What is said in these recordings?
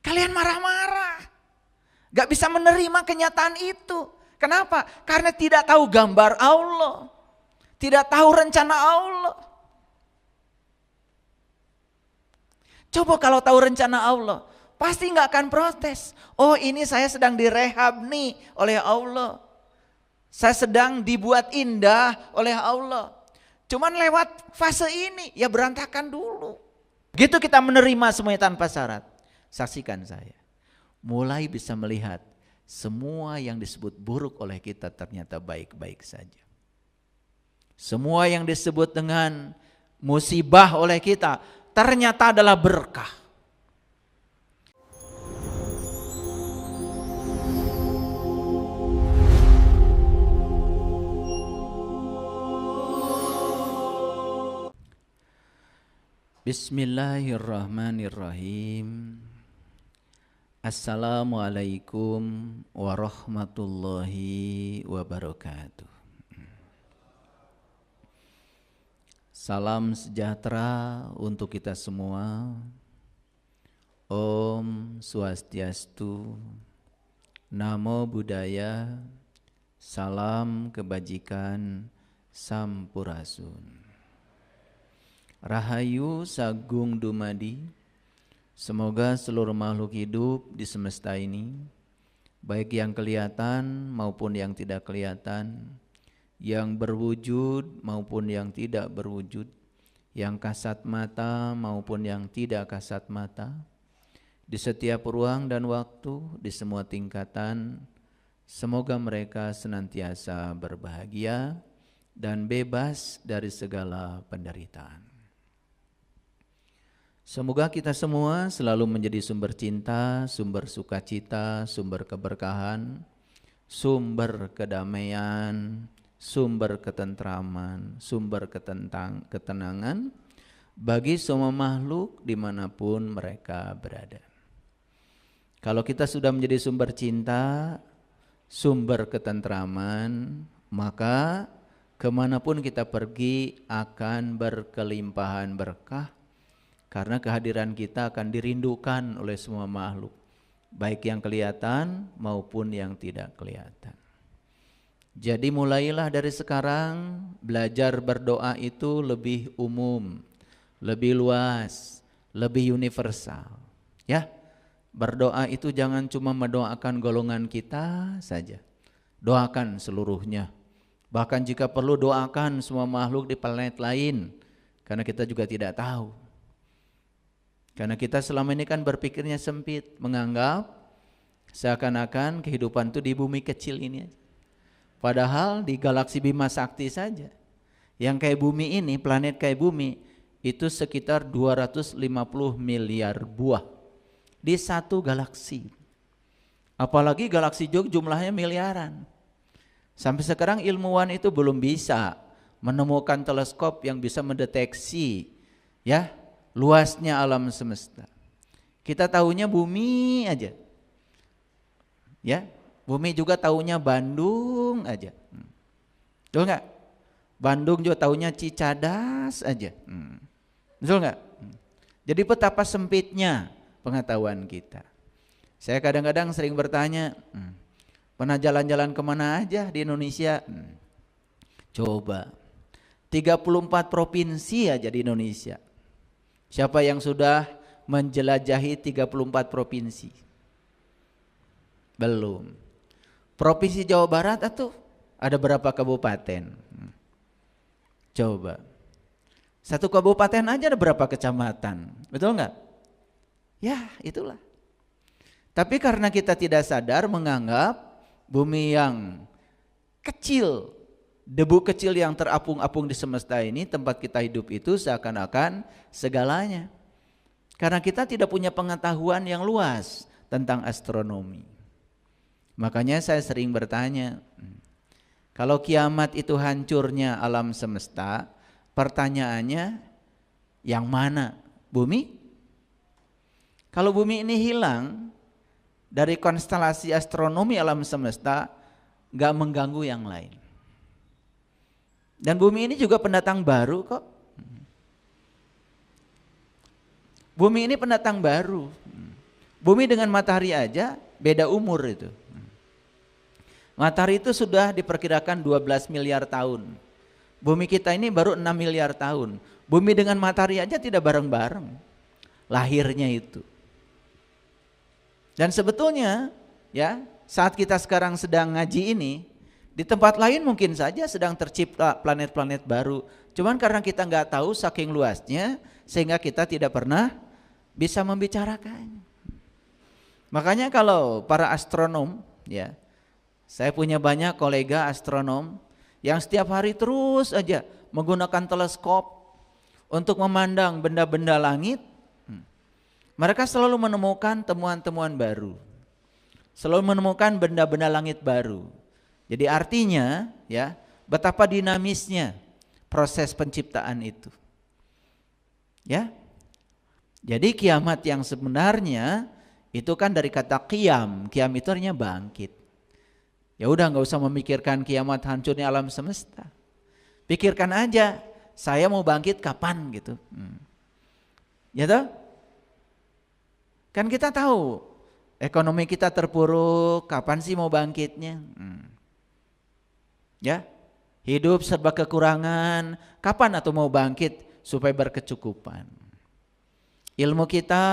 Kalian marah-marah. Gak bisa menerima kenyataan itu. Kenapa? Karena tidak tahu gambar Allah. Tidak tahu rencana Allah. Coba kalau tahu rencana Allah, pasti gak akan protes. Oh, ini saya sedang direhab nih oleh Allah. Saya sedang dibuat indah oleh Allah. Cuman lewat fase ini, ya berantakan dulu. Gitu kita menerima semuanya tanpa syarat. Saksikan saya. Mulai bisa melihat semua yang disebut buruk oleh kita ternyata baik-baik saja. Semua yang disebut dengan musibah oleh kita ternyata adalah berkah. Bismillahirrahmanirrahim. Assalamualaikum warahmatullahi wabarakatuh. Salam sejahtera untuk kita semua. Om Swastiastu, Namo Buddhaya, salam kebajikan, Sampurasun. Rahayu Sagung Dumadi. Semoga seluruh makhluk hidup di semesta ini, baik yang kelihatan maupun yang tidak kelihatan, yang berwujud maupun yang tidak berwujud, yang kasat mata maupun yang tidak kasat mata, di setiap ruang dan waktu, di semua tingkatan, semoga mereka senantiasa berbahagia dan bebas dari segala penderitaan. Semoga kita semua selalu menjadi sumber cinta, sumber sukacita, sumber keberkahan, sumber kedamaian, sumber ketentraman, sumber ketenangan bagi semua makhluk dimanapun mereka berada. Kalau kita sudah menjadi sumber cinta, sumber ketentraman, maka kemanapun kita pergi akan berkelimpahan berkah. Karena kehadiran kita akan dirindukan oleh semua makhluk, baik yang kelihatan maupun yang tidak kelihatan. Jadi mulailah dari sekarang belajar berdoa itu lebih umum, lebih luas, lebih universal. Ya, berdoa itu jangan cuma mendoakan golongan kita saja, doakan seluruhnya. Bahkan jika perlu doakan semua makhluk di planet lain, karena kita juga tidak tahu. Karena kita selama ini kan berpikirnya sempit, menganggap seakan-akan kehidupan itu di bumi kecil ini aja. Padahal di galaksi Bima Sakti saja, yang kayak bumi ini, planet kayak bumi, itu sekitar 250 miliar buah di satu galaksi. Apalagi galaksi jumlahnya miliaran. Sampai sekarang ilmuwan itu belum bisa menemukan teleskop yang bisa mendeteksi ya luasnya alam semesta. Kita tahunya bumi aja. Ya, bumi juga tahunya Bandung aja. Betul enggak? Bandung juga tahunya Cicadas aja. Betul enggak? Jadi betapa sempitnya pengetahuan kita. Saya kadang-kadang sering bertanya, pernah jalan-jalan kemana aja di Indonesia? Coba, 34 provinsi aja di Indonesia. Siapa yang sudah menjelajahi 34 provinsi? Belum. Provinsi Jawa Barat itu ada berapa kabupaten? Coba. Satu kabupaten aja ada berapa kecamatan? Betul enggak? Ya, itulah. Tapi karena kita tidak sadar menganggap bumi yang kecil, debu kecil yang terapung-apung di semesta ini, tempat kita hidup itu seakan-akan segalanya. Karena kita tidak punya pengetahuan yang luas tentang astronomi. Makanya saya sering bertanya, kalau kiamat itu hancurnya alam semesta, pertanyaannya yang mana? Bumi? Kalau bumi ini hilang dari konstelasi astronomi alam semesta, gak mengganggu yang lain. Dan bumi ini juga pendatang baru kok. Bumi ini pendatang baru. Bumi dengan matahari aja beda umur itu. Matahari itu sudah diperkirakan 12 miliar tahun. Bumi kita ini baru 6 miliar tahun. Bumi dengan matahari aja tidak bareng-bareng lahirnya itu. Dan sebetulnya ya, saat kita sekarang sedang ngaji ini, di tempat lain mungkin saja sedang tercipta planet-planet baru. Cuman karena kita nggak tahu saking luasnya, sehingga kita tidak pernah bisa membicarakan. Makanya kalau para astronom, ya, saya punya banyak kolega astronom yang setiap hari terus aja menggunakan teleskop untuk memandang benda-benda langit. Mereka selalu menemukan temuan-temuan baru, selalu menemukan benda-benda langit baru. Jadi artinya ya, betapa dinamisnya proses penciptaan itu. Ya. Jadi kiamat yang sebenarnya itu kan dari kata qiyam. Qiyam itu artinya bangkit. Ya udah, enggak usah memikirkan kiamat hancurnya alam semesta. Pikirkan aja, saya mau bangkit kapan gitu. Ya toh? Kan kita tahu ekonomi kita terpuruk, kapan sih mau bangkitnya? Ya, hidup serba kekurangan, kapan atau mau bangkit supaya berkecukupan? Ilmu kita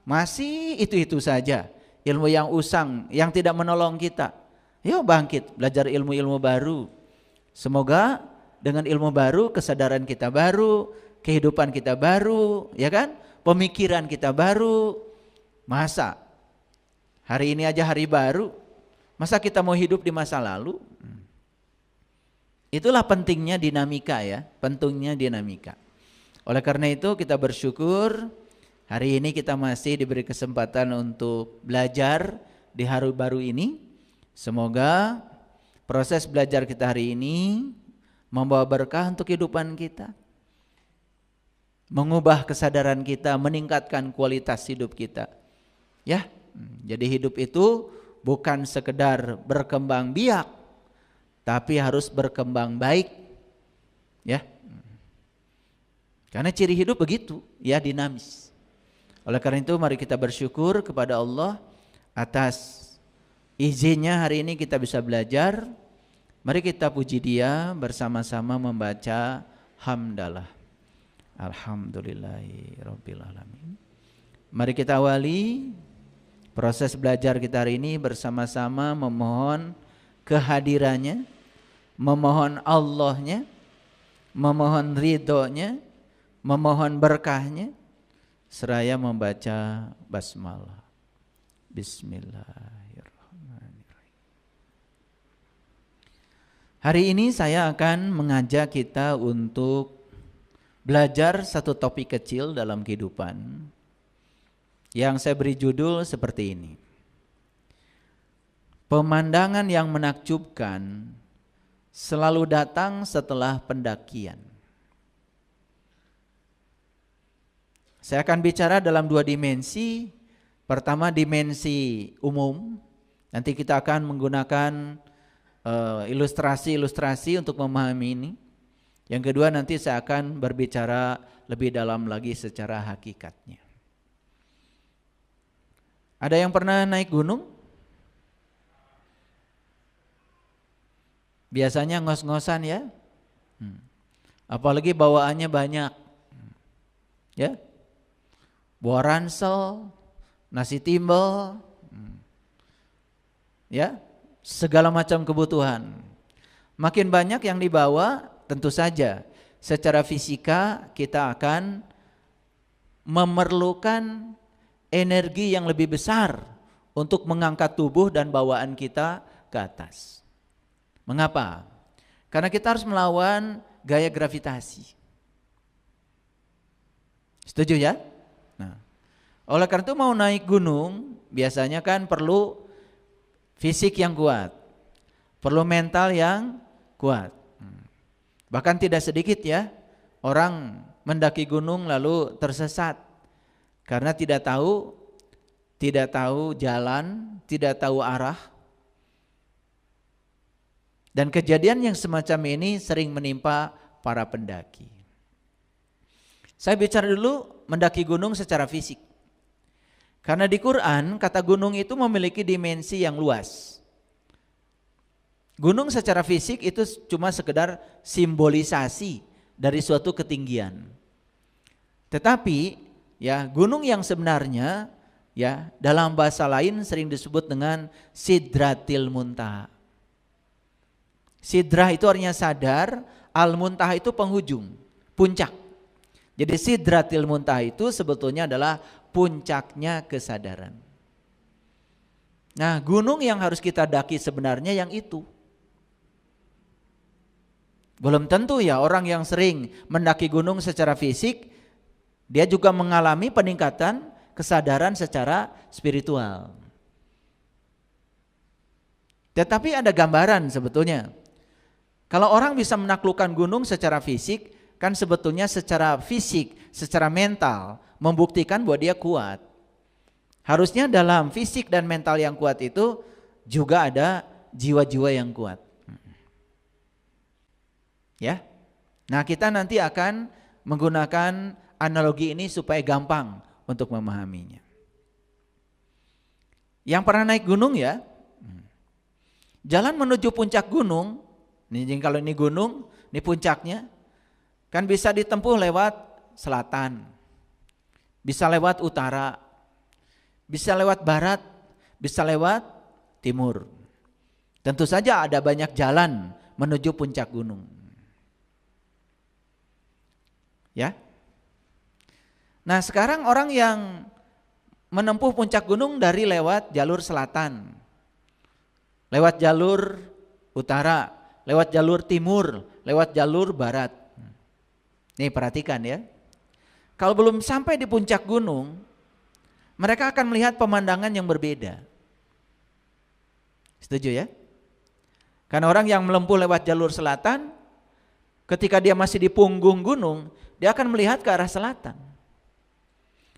masih itu-itu saja, ilmu yang usang, yang tidak menolong kita. Yuk bangkit, belajar ilmu-ilmu baru. Semoga dengan ilmu baru, kesadaran kita baru, kehidupan kita baru, ya kan? Pemikiran kita baru. Masa hari ini aja hari baru, masa kita mau hidup di masa lalu? Itulah pentingnya dinamika ya, pentingnya dinamika. Oleh karena itu kita bersyukur hari ini kita masih diberi kesempatan untuk belajar di hari baru ini. Semoga proses belajar kita hari ini membawa berkah untuk kehidupan kita, mengubah kesadaran kita, meningkatkan kualitas hidup kita. Ya, jadi hidup itu bukan sekedar berkembang biak, tapi harus berkembang baik. Ya. Karena ciri hidup begitu, ya, dinamis. Oleh karena itu mari kita bersyukur kepada Allah atas izinnya hari ini kita bisa belajar. Mari kita puji Dia bersama-sama membaca hamdalah. Alhamdulillahirabbil alamin. Mari kita awali proses belajar kita hari ini bersama-sama memohon kehadirannya, memohon Allahnya, memohon ridhonya, memohon berkahnya, seraya membaca basmalah. Bismillahirrahmanirrahim. Hari ini saya akan mengajak kita untuk belajar satu topik kecil dalam kehidupan yang saya beri judul seperti ini. Pemandangan yang menakjubkan selalu datang setelah pendakian. Saya akan bicara dalam dua dimensi. Pertama dimensi umum, nanti kita akan menggunakan ilustrasi-ilustrasi untuk memahami ini. Yang kedua nanti saya akan berbicara lebih dalam lagi secara hakikatnya. Ada yang pernah naik gunung? Biasanya ngos-ngosan ya. Apalagi bawaannya banyak. Ya. Bawa ransel, nasi timbel. Ya, segala macam kebutuhan. Makin banyak yang dibawa, tentu saja secara fisika kita akan memerlukan energi yang lebih besar untuk mengangkat tubuh dan bawaan kita ke atas. Mengapa? Karena kita harus melawan gaya gravitasi. Setuju ya? Nah, oleh karena itu mau naik gunung biasanya kan perlu fisik yang kuat, perlu mental yang kuat. Bahkan tidak sedikit ya orang mendaki gunung lalu tersesat karena tidak tahu jalan, tidak tahu arah. Dan kejadian yang semacam ini sering menimpa para pendaki. Saya bicara dulu mendaki gunung secara fisik. Karena di Quran kata gunung itu memiliki dimensi yang luas. Gunung secara fisik itu cuma sekedar simbolisasi dari suatu ketinggian. Tetapi ya gunung yang sebenarnya ya dalam bahasa lain sering disebut dengan Sidratil Muntaha. Sidrah itu artinya sadar, Al-Muntaha itu penghujung, puncak. Jadi Sidratil Muntaha itu sebetulnya adalah puncaknya kesadaran. Nah, gunung yang harus kita daki sebenarnya yang itu. Belum tentu ya orang yang sering mendaki gunung secara fisik, dia juga mengalami peningkatan kesadaran secara spiritual. Tetapi ada gambaran sebetulnya. Kalau orang bisa menaklukkan gunung secara fisik, kan sebetulnya secara fisik, secara mental membuktikan bahwa dia kuat. Harusnya dalam fisik dan mental yang kuat itu juga ada jiwa-jiwa yang kuat. Ya. Nah, kita nanti akan menggunakan analogi ini supaya gampang untuk memahaminya. Yang pernah naik gunung ya, jalan menuju puncak gunung, ini kalau ini gunung, ini puncaknya, kan bisa ditempuh lewat selatan, bisa lewat utara, bisa lewat barat, bisa lewat timur. Tentu saja ada banyak jalan menuju puncak gunung. Ya. Nah, sekarang orang yang menempuh puncak gunung dari lewat jalur selatan, lewat jalur utara, lewat jalur timur, lewat jalur barat. Nih perhatikan ya. Kalau belum sampai di puncak gunung, mereka akan melihat pemandangan yang berbeda. Setuju ya? Karena orang yang menempuh lewat jalur selatan, ketika dia masih di punggung gunung, dia akan melihat ke arah selatan.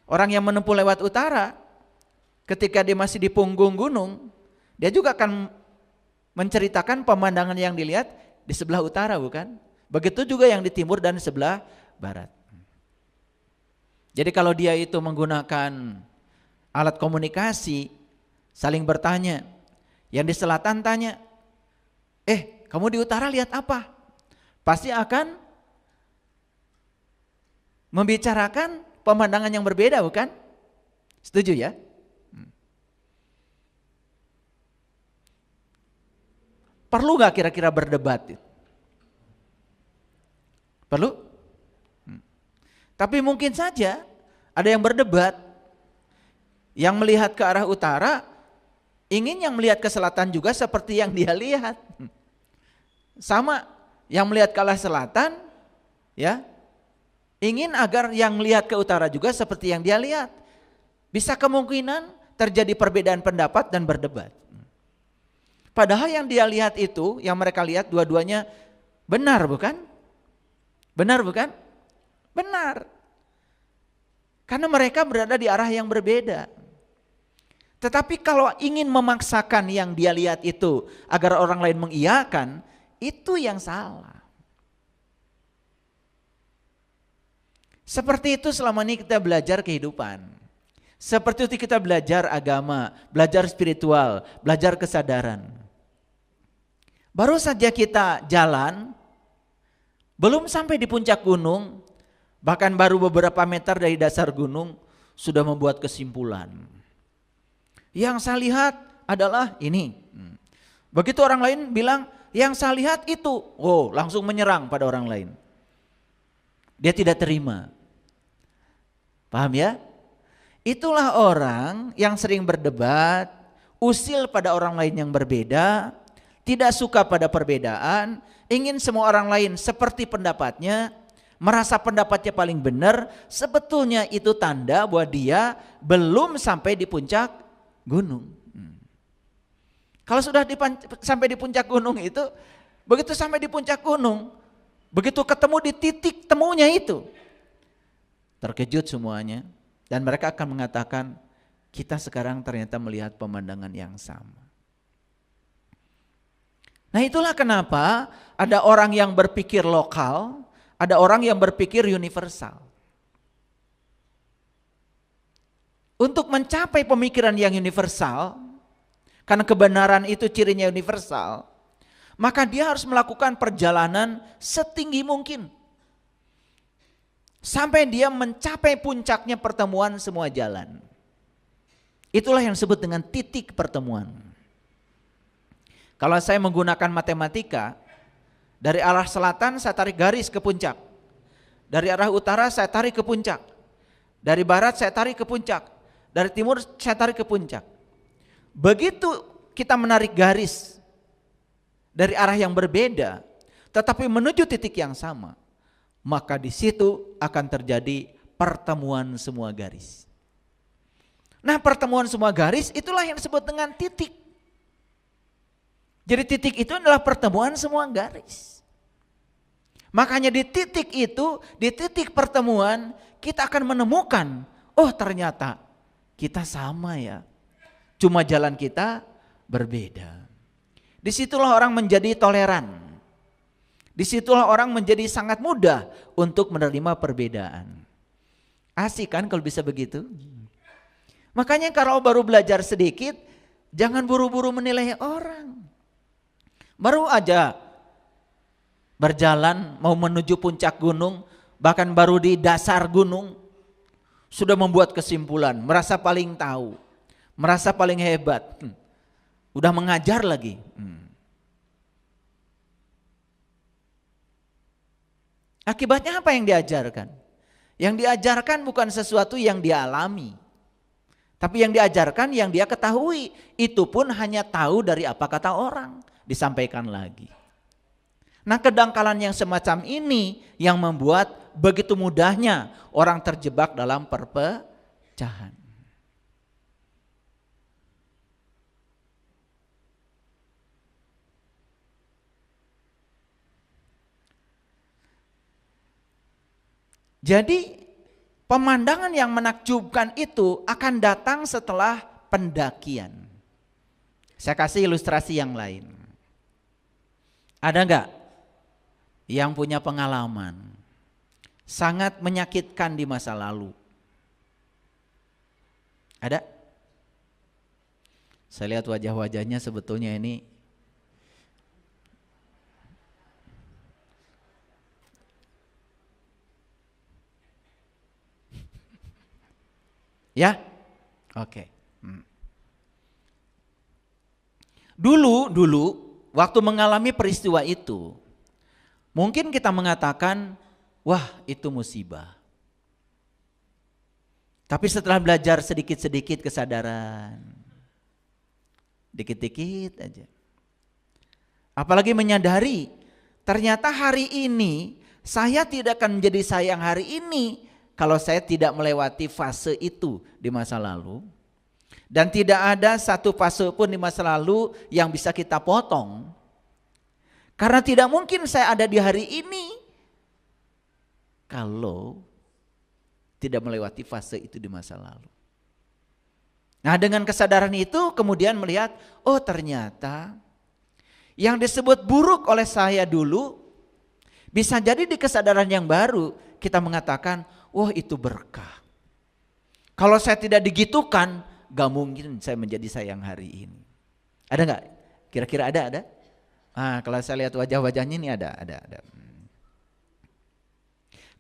Orang yang menempuh lewat utara, ketika dia masih di punggung gunung, dia juga akan menceritakan pemandangan yang dilihat di sebelah utara, bukan? Begitu juga yang di timur dan sebelah barat. Jadi kalau dia itu menggunakan alat komunikasi, saling bertanya, yang di selatan tanya, kamu di utara lihat apa? Pasti akan membicarakan pemandangan yang berbeda, bukan? Setuju ya? Perlu gak kira-kira berdebat? Perlu? Tapi mungkin saja ada yang berdebat, yang melihat ke arah utara, ingin yang melihat ke selatan juga seperti yang dia lihat. Sama, yang melihat ke arah selatan, ya, ingin agar yang melihat ke utara juga seperti yang dia lihat. Bisa kemungkinan terjadi perbedaan pendapat dan berdebat. Padahal yang dia lihat itu, yang mereka lihat dua-duanya benar, bukan? Benar, bukan? Benar. Karena mereka berada di arah yang berbeda. Tetapi kalau ingin memaksakan yang dia lihat itu agar orang lain mengiyakan, itu yang salah. Seperti itu selama ini kita belajar kehidupan. Seperti itu kita belajar agama, belajar spiritual, belajar kesadaran. Baru saja kita jalan, belum sampai di puncak gunung, bahkan baru beberapa meter dari dasar gunung, sudah membuat kesimpulan. Yang saya lihat adalah ini. Begitu orang lain bilang, yang saya lihat itu, langsung menyerang pada orang lain. Dia tidak terima. Paham ya? Itulah orang yang sering berdebat, usil pada orang lain yang berbeda, tidak suka pada perbedaan, ingin semua orang lain seperti pendapatnya, merasa pendapatnya paling benar. Sebetulnya itu tanda bahwa dia belum sampai di puncak gunung. Kalau sudah sampai di puncak gunung itu, begitu sampai di puncak gunung, begitu ketemu di titik temunya itu, terkejut semuanya, dan mereka akan mengatakan, kita sekarang ternyata melihat pemandangan yang sama. Nah, itulah kenapa ada orang yang berpikir lokal, ada orang yang berpikir universal. Untuk mencapai pemikiran yang universal, karena kebenaran itu cirinya universal, maka dia harus melakukan perjalanan setinggi mungkin. Sampai dia mencapai puncaknya pertemuan semua jalan. Itulah yang disebut dengan titik pertemuan. Kalau saya menggunakan matematika, dari arah selatan saya tarik garis ke puncak. Dari arah utara saya tarik ke puncak. Dari barat saya tarik ke puncak. Dari timur saya tarik ke puncak. Begitu kita menarik garis dari arah yang berbeda, tetapi menuju titik yang sama, maka di situ akan terjadi pertemuan semua garis. Nah, pertemuan semua garis itulah yang disebut dengan titik. Jadi titik itu adalah pertemuan semua garis. Makanya di titik itu, di titik pertemuan kita akan menemukan, oh ternyata kita sama ya. Cuma jalan kita berbeda. Disitulah orang menjadi toleran. Disitulah orang menjadi sangat mudah untuk menerima perbedaan. Asik kan kalau bisa begitu? Makanya kalau baru belajar sedikit, jangan buru-buru menilai orang. Baru aja berjalan mau menuju puncak gunung, bahkan baru di dasar gunung, sudah membuat kesimpulan, merasa paling tahu, merasa paling hebat, udah mengajar lagi. Akibatnya apa yang diajarkan? Yang diajarkan bukan sesuatu yang dia alami, tapi yang diajarkan yang dia ketahui. Itu pun hanya tahu dari apa kata orang, disampaikan lagi. Nah, kedangkalan yang semacam ini yang membuat begitu mudahnya orang terjebak dalam perpecahan. Jadi pemandangan yang menakjubkan itu akan datang setelah pendakian. Saya kasih ilustrasi yang lain. Ada enggak yang punya pengalaman sangat menyakitkan di masa lalu? Ada? Saya lihat wajah-wajahnya sebetulnya ini ya? Oke. Dulu waktu mengalami peristiwa itu, mungkin kita mengatakan, wah itu musibah. Tapi setelah belajar sedikit-sedikit kesadaran, dikit-dikit aja. Apalagi menyadari, ternyata hari ini saya tidak akan menjadi saya yang hari ini kalau saya tidak melewati fase itu di masa lalu. Dan tidak ada satu fase pun di masa lalu yang bisa kita potong. Karena tidak mungkin saya ada di hari ini kalau tidak melewati fase itu di masa lalu. Nah, dengan kesadaran itu kemudian melihat, oh ternyata yang disebut buruk oleh saya dulu bisa jadi di kesadaran yang baru kita mengatakan, wah itu berkah. Kalau saya tidak digitukan, gak mungkin saya menjadi saya yang hari ini. Ada gak? Kira-kira ada? Ah, kalau saya lihat wajah-wajahnya ini ada.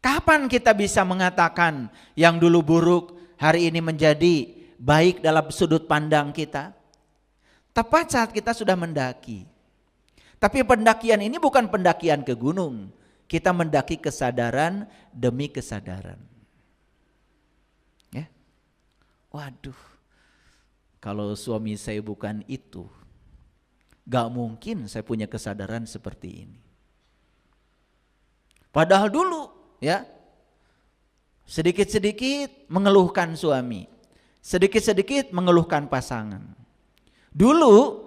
Kapan kita bisa mengatakan yang dulu buruk hari ini menjadi baik dalam sudut pandang kita? Tepat saat kita sudah mendaki. Tapi pendakian ini bukan pendakian ke gunung. Kita mendaki kesadaran demi kesadaran. Ya. Waduh. Kalau suami saya bukan itu, gak mungkin saya punya kesadaran seperti ini. Padahal dulu ya, sedikit-sedikit mengeluhkan suami, sedikit-sedikit mengeluhkan pasangan. Dulu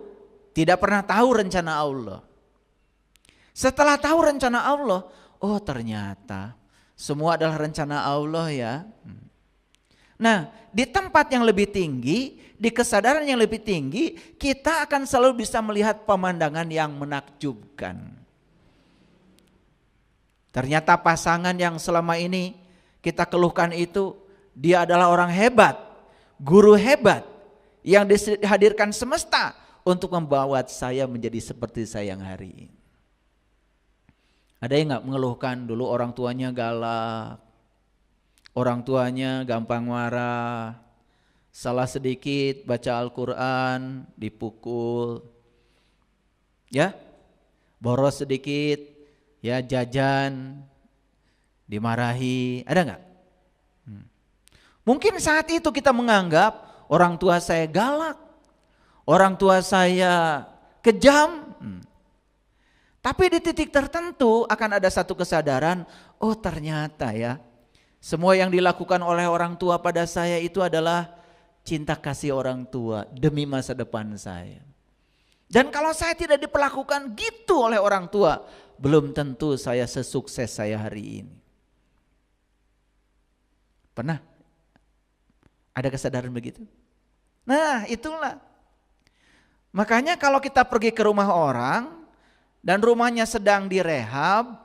tidak pernah tahu rencana Allah. Setelah tahu rencana Allah, oh ternyata semua adalah rencana Allah ya. Nah, di tempat yang lebih tinggi, di kesadaran yang lebih tinggi, kita akan selalu bisa melihat pemandangan yang menakjubkan. Ternyata pasangan yang selama ini kita keluhkan itu, dia adalah orang hebat, guru hebat yang dihadirkan semesta untuk membawa saya menjadi seperti saya yang hari ini. Ada yang gak mengeluhkan dulu orang tuanya galak, orang tuanya gampang marah, salah sedikit baca Al-Quran dipukul, ya, boros sedikit, ya jajan dimarahi, ada gak? Mungkin saat itu kita menganggap orang tua saya galak, orang tua saya kejam. Tapi di titik tertentu akan ada satu kesadaran, oh ternyata ya, semua yang dilakukan oleh orang tua pada saya itu adalah cinta kasih orang tua demi masa depan saya. Dan kalau saya tidak diperlakukan gitu oleh orang tua, belum tentu saya sesukses saya hari ini. Pernah ada kesadaran begitu? Nah itulah. Makanya kalau kita pergi ke rumah orang dan rumahnya sedang direhab,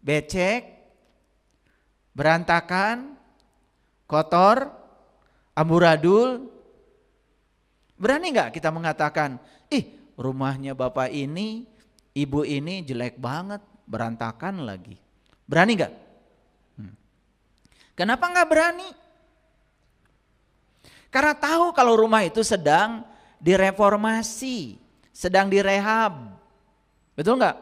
becek, berantakan, kotor, amburadul, berani gak kita mengatakan, ih rumahnya bapak ini, ibu ini jelek banget, berantakan lagi. Berani gak? Kenapa gak berani? Karena tahu kalau rumah itu sedang direformasi, sedang direhab. Betul gak?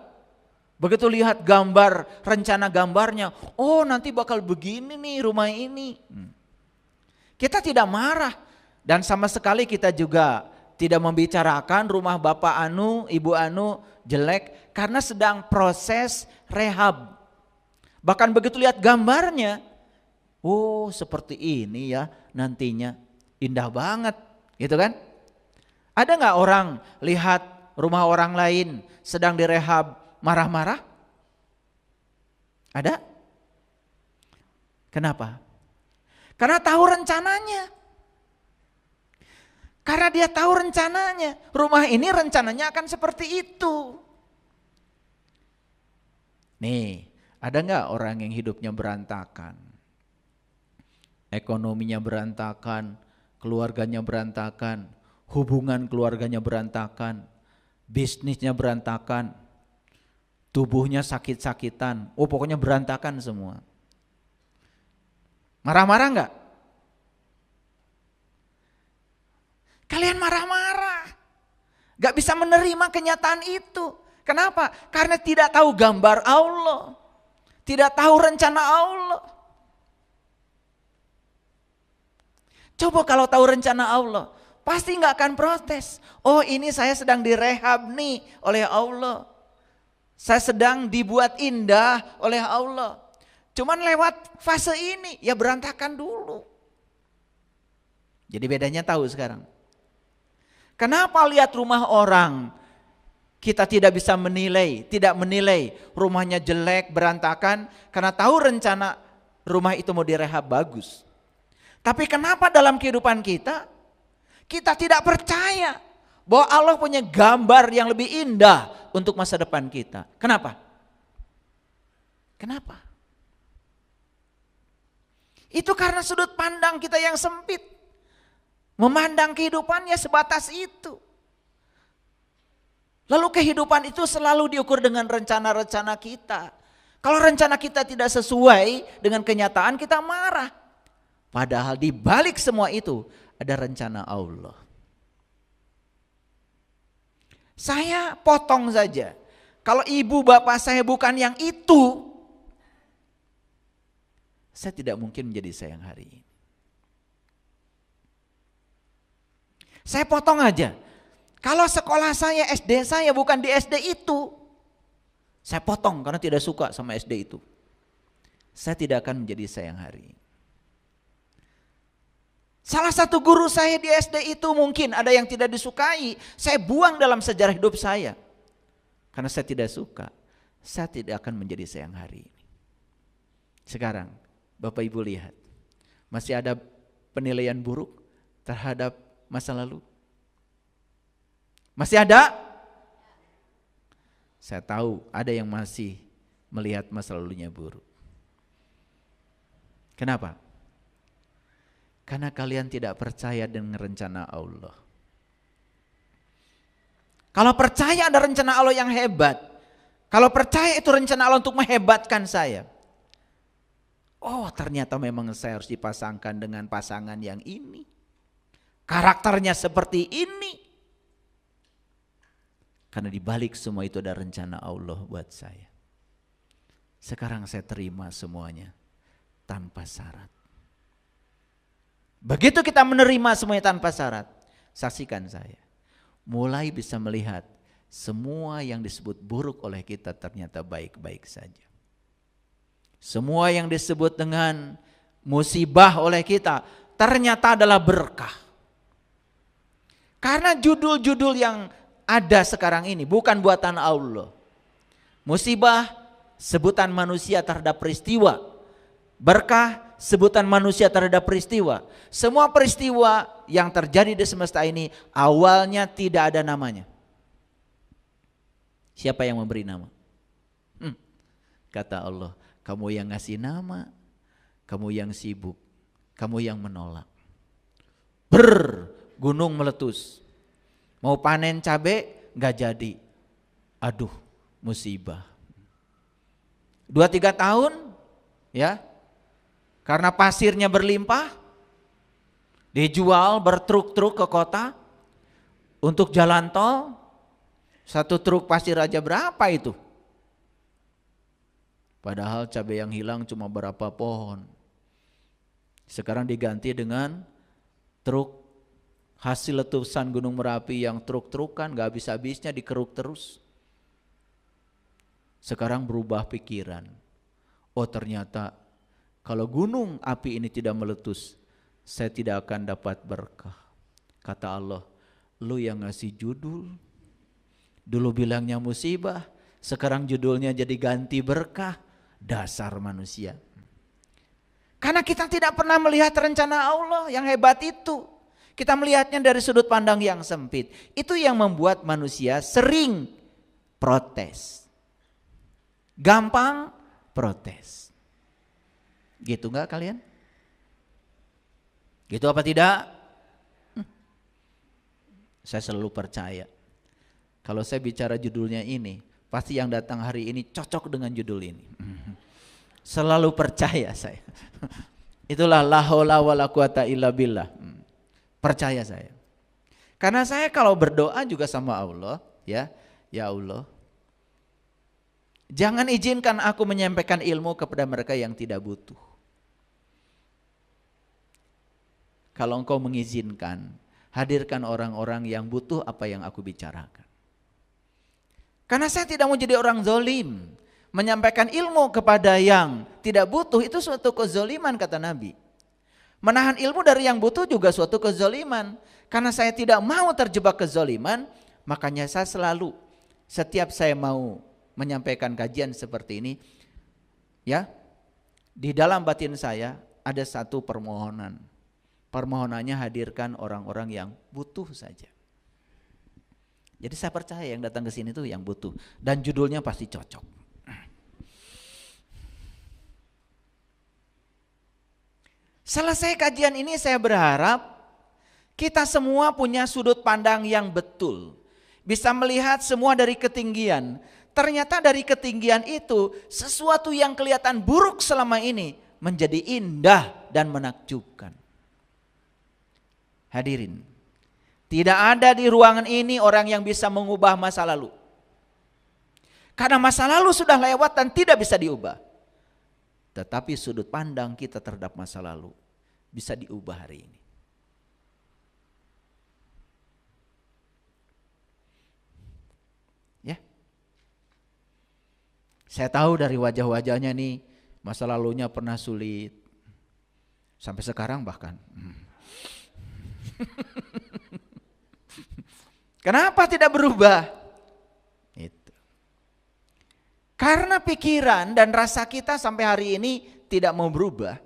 Begitu lihat gambar, rencana gambarnya, oh nanti bakal begini nih rumah ini. Kita tidak marah dan sama sekali kita juga tidak membicarakan rumah bapak anu, ibu anu jelek karena sedang proses rehab. Bahkan begitu lihat gambarnya, oh seperti ini ya nantinya, indah banget gitu kan. Ada gak orang lihat rumah orang lain sedang direhab marah-marah? Ada? Kenapa? Karena tahu rencananya. Karena dia tahu rencananya. Rumah ini rencananya akan seperti itu. Nih, ada gak orang yang hidupnya berantakan? Ekonominya berantakan, keluarganya berantakan, hubungan keluarganya berantakan, bisnisnya berantakan, tubuhnya sakit-sakitan, oh pokoknya berantakan semua. Marah-marah enggak? Kalian marah-marah, gak bisa menerima kenyataan itu. Kenapa? Karena tidak tahu gambar Allah, tidak tahu rencana Allah. Coba kalau tahu rencana Allah, pasti gak akan protes. Oh ini saya sedang direhab nih oleh Allah. Saya sedang dibuat indah oleh Allah. Cuman lewat fase ini ya berantakan dulu. Jadi bedanya tahu sekarang. Kenapa lihat rumah orang kita tidak bisa menilai, tidak menilai rumahnya jelek, berantakan. Karena tahu rencana rumah itu mau direhab bagus. Tapi kenapa dalam kehidupan kita tidak percaya bahwa Allah punya gambar yang lebih indah untuk masa depan kita. Kenapa? Kenapa? Itu karena sudut pandang kita yang sempit. Memandang kehidupannya sebatas itu. Lalu kehidupan itu selalu diukur dengan rencana-rencana kita. Kalau rencana kita tidak sesuai dengan kenyataan, kita marah. Padahal di balik semua itu ada rencana Allah. Saya potong saja. Kalau ibu bapak saya bukan yang itu, saya tidak mungkin menjadi saya yang hari ini. Saya potong aja. Kalau sekolah saya, SD saya bukan di SD itu, saya potong karena tidak suka sama SD itu. Saya tidak akan menjadi saya yang hari ini. Salah satu guru saya di SD itu mungkin ada yang tidak disukai, saya buang dalam sejarah hidup saya. Karena saya tidak suka, saya tidak akan menjadi saya yang hari ini. Sekarang Bapak Ibu lihat, masih ada penilaian buruk terhadap masa lalu? Masih ada? Saya tahu ada yang masih melihat masa lalunya buruk. Kenapa? Karena kalian tidak percaya dengan rencana Allah. Kalau percaya ada rencana Allah yang hebat, kalau percaya itu rencana Allah untuk menghebatkan saya, oh ternyata memang saya harus dipasangkan dengan pasangan yang ini, karakternya seperti ini. Karena dibalik semua itu ada rencana Allah buat saya. Sekarang saya terima semuanya tanpa syarat. Begitu kita menerima semuanya tanpa syarat, saksikan saya, mulai bisa melihat semua yang disebut buruk oleh kita ternyata baik-baik saja. Semua yang disebut dengan musibah oleh kita ternyata adalah berkah. Karena judul-judul yang ada sekarang ini bukan buatan Allah. Musibah, sebutan manusia terhadap peristiwa. Berkah, sebutan manusia terhadap peristiwa. Semua peristiwa yang terjadi di semesta ini awalnya tidak ada namanya. Siapa yang memberi nama? Kata Allah, kamu yang ngasih nama, kamu yang sibuk, kamu yang menolak. Gunung meletus. Mau panen cabai gak jadi. Aduh, musibah. 2-3 tahun ya, karena pasirnya berlimpah, dijual bertruk-truk ke kota untuk jalan tol. 1 truk pasir aja berapa itu? Padahal cabai yang hilang cuma berapa pohon. Sekarang diganti dengan truk hasil letusan Gunung Merapi yang truk-trukan gak habis-habisnya dikeruk terus. Sekarang berubah pikiran. Oh ternyata kalau gunung api ini tidak meletus, saya tidak akan dapat berkah. Kata Allah, lu yang ngasih judul. Dulu bilangnya musibah, sekarang judulnya jadi ganti berkah. Dasar manusia. Karena kita tidak pernah melihat rencana Allah yang hebat itu. Kita melihatnya dari sudut pandang yang sempit. Itu yang membuat manusia sering protes. Gampang protes. Gitu enggak kalian? Gitu apa tidak? Saya selalu percaya. Kalau saya bicara judulnya ini, pasti yang datang hari ini cocok dengan judul ini. Selalu percaya saya. Itulah la haula wala quwata illa billah. Percaya saya. Karena saya kalau berdoa juga sama Allah, ya Allah, jangan izinkan aku menyampaikan ilmu kepada mereka yang tidak butuh. Kalau engkau mengizinkan, hadirkan orang-orang yang butuh apa yang aku bicarakan. Karena saya tidak mau jadi orang zalim. Menyampaikan ilmu kepada yang tidak butuh itu suatu kezaliman kata Nabi. Menahan ilmu dari yang butuh juga suatu kezaliman. Karena saya tidak mau terjebak kezaliman, makanya saya selalu setiap saya mau menyampaikan kajian seperti ini, ya, di dalam batin saya ada satu permohonan. Permohonannya hadirkan orang-orang yang butuh saja. Jadi saya percaya yang datang ke sini itu yang butuh dan judulnya pasti cocok. Selesai kajian ini saya berharap kita semua punya sudut pandang yang betul. Bisa melihat semua dari ketinggian. Ternyata dari ketinggian itu sesuatu yang kelihatan buruk selama ini menjadi indah dan menakjubkan. Hadirin, tidak ada di ruangan ini orang yang bisa mengubah masa lalu. Karena masa lalu sudah lewat dan tidak bisa diubah. Tetapi sudut pandang kita terhadap masa lalu bisa diubah hari ini. Ya. Saya tahu dari wajah-wajahnya nih, masa lalunya pernah sulit. Sampai sekarang bahkan. Kenapa tidak berubah? Itu. Karena pikiran dan rasa kita sampai hari ini tidak mau berubah.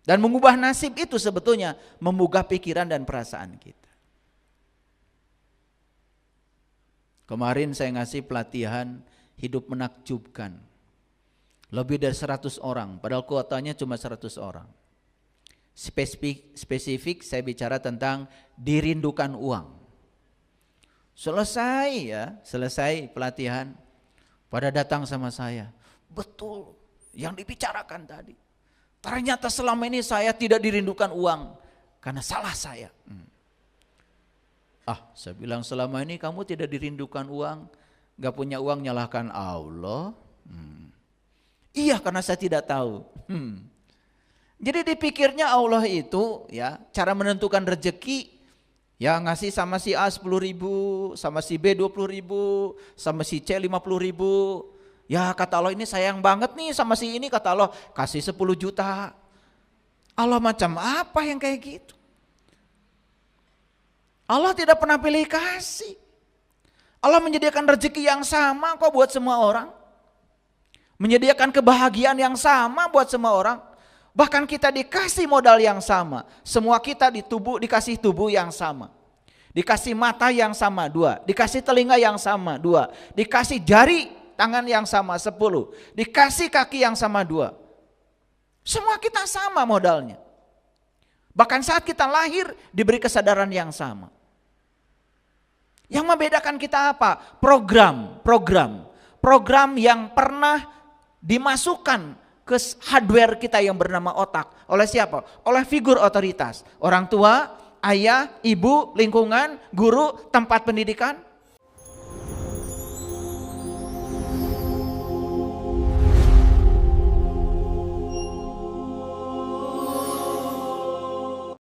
Dan mengubah nasib itu sebetulnya memugah pikiran dan perasaan kita. Kemarin saya ngasih pelatihan hidup menakjubkan. Lebih dari 100 orang, padahal kuotanya cuma 100 orang. Spesifik saya bicara tentang dirindukan uang. Selesai pelatihan, pada datang sama saya. Betul yang dibicarakan tadi. Ternyata selama ini saya tidak dirindukan uang karena salah saya. Saya bilang selama ini kamu tidak dirindukan uang, gak punya uang nyalahkan Allah. Iya, karena saya tidak tahu. Jadi dipikirnya Allah itu ya cara menentukan rezeki ya ngasih sama si A 10.000, sama si B 20.000, sama si C 50.000. Ya kata Allah ini sayang banget nih sama si ini, kata Allah kasih 10 juta. Allah macam apa yang kayak gitu? Allah tidak pernah pilih kasih. Allah menyediakan rezeki yang sama kok buat semua orang. Menyediakan kebahagiaan yang sama buat semua orang. Bahkan kita dikasih modal yang sama. Semua kita dikasih tubuh yang sama. Dikasih mata yang sama 2. Dikasih telinga yang sama 2. Dikasih jari tangan yang sama 10. Dikasih kaki yang sama 2. Semua kita sama modalnya. Bahkan saat kita lahir diberi kesadaran yang sama. Yang membedakan kita apa? Program yang pernah dimasukkan ke hardware kita yang bernama otak. Oleh siapa? Oleh figur otoritas. Orang tua, ayah, ibu, lingkungan, guru, tempat pendidikan.